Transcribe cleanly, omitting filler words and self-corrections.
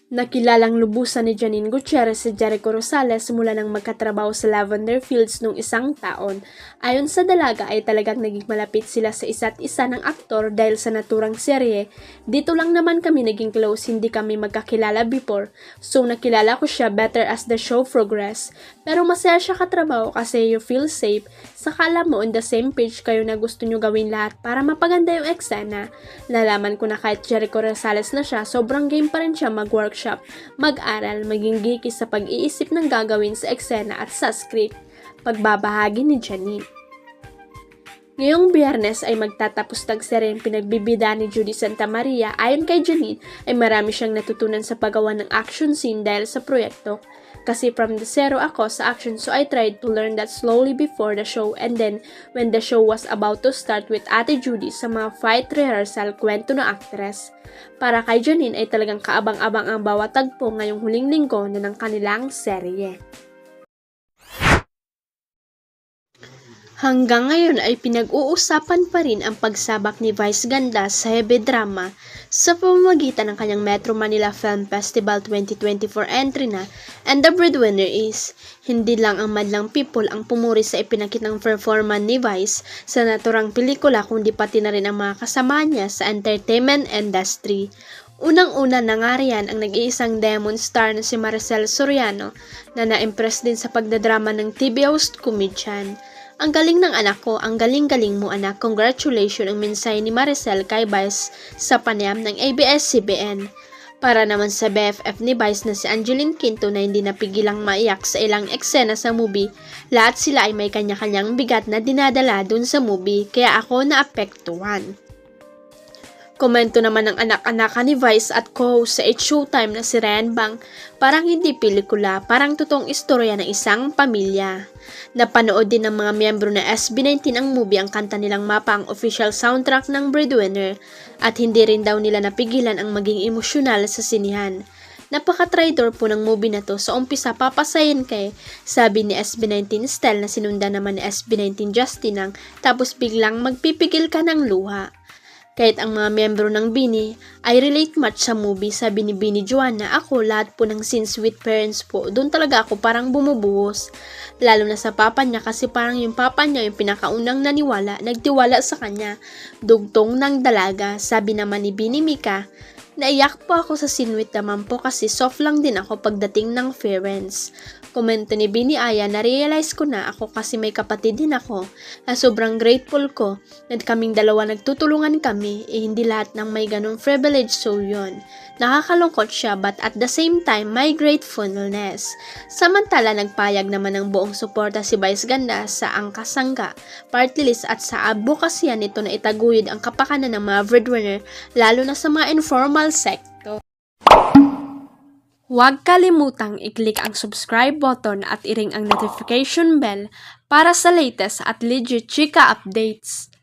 Nakilalang lubusan ni Janine Gutierrez si Jericho Rosales mula nang magkatrabaho sa Lavender Fields nung isang taon. Ayon sa dalaga ay talagang naging malapit sila sa isa't isa ng aktor dahil sa naturang serye. Dito lang naman kami naging close, hindi kami magkakilala before. So nakilala ko siya better as the show progress. Pero masaya siya katrabaho kasi you feel safe. Sakala mo on the same page kayo na gusto nyo gawin lahat para mapaganda yung eksena. Nalaman ko na kahit Jericho Rosales na siya, sobrang game pa rin siya mag-workshop, mag-aral, maging geeky sa pag-iisip ng gagawin sa eksena at sa script. Pagbabahagi ni Janine. Ngayong Biyernes ay magtatapos tagserye ang pinagbibida ni Judy Santa Maria. Ayon kay Janine ay marami siyang natutunan sa paggawa ng action scene dahil sa proyekto. Kasi from the zero ako sa action, so I tried to learn that slowly before the show, and then when the show was about to start with Ate Judy sa mga fight rehearsal, kwento ng actress. Para kay Janine ay talagang kaabang-abang ang bawat tagpo ngayong huling linggo na ng kanilang serye. Hanggang ngayon ay pinag-uusapan pa rin ang pagsabak ni Vice Ganda sa Hebe Drama sa pamamagitan ng kanyang Metro Manila Film Festival 2024 entry na, and the breadwinner is, hindi lang ang madlang people ang pumuri sa ipinakitang performance ni Vice sa naturang pelikula kundi pati na rin ang mga kasama niya sa entertainment industry. Unang-una na nga riyan ang nag-iisang Demon star na si Maricel Soriano na na-impress din sa pagdadrama ng TV host comedian. Ang galing ng anak ko, ang galing-galing mo anak, congratulations ang mensahe ni Maricel kay Vice sa panayam ng ABS-CBN. Para naman sa BFF ni Vice na si Angeline Quinto na hindi napigilang maiyak sa ilang eksena sa movie, lahat sila ay may kanya-kanyang bigat na dinadala dun sa movie, kaya ako naapektuhan. Komento naman ng anak-anak ni Vice at co-host sa Showtime na si Ryan Bang, parang hindi pelikula, parang totoong istorya ng isang pamilya. Napanood din ng mga miyembro na SB19 ang movie, ang kanta nilang Mapa ang official soundtrack ng Breadwinner, at hindi rin daw nila napigilan ang maging emosyonal sa sinihan. Napaka-traitor po ng movie na to, sa umpisa papasayin kay, sabi ni SB19 Style na sinundan naman ni SB19 Justin ang, tapos biglang magpipigil ka ng luha. Kahit ang mga miyembro ng Bini ay relate much sa movie, sabi ni Bini Joanna, ako lahat po ng scenes with parents po, doon talaga ako parang bumubuhos. Lalo na sa papa niya kasi parang yung papa niya yung pinakaunang naniwala, nagtiwala sa kanya, dugtong ng dalaga, sabi naman ni Bini Mika. Naiyak po ako sa scene with naman po kasi soft lang din ako pagdating ng parents. Komento ni Bini Aya, na-realize ko na ako kasi may kapatid din ako na sobrang grateful ko na kaming dalawa nagtutulungan kami, hindi lahat ng may ganong privilege, so yun. Nakakalungkot siya but at the same time may gratefulness. Samantala nagpayag naman ng buong suporta si Vice Ganda sa Angkasangga party list at sa advokasya nito na itaguyod ang kapakanan ng mga breadwinner lalo na sa mga informal sector. Huwag kalimutang i-click ang subscribe button at i-ring ang notification bell para sa latest at legit chika updates.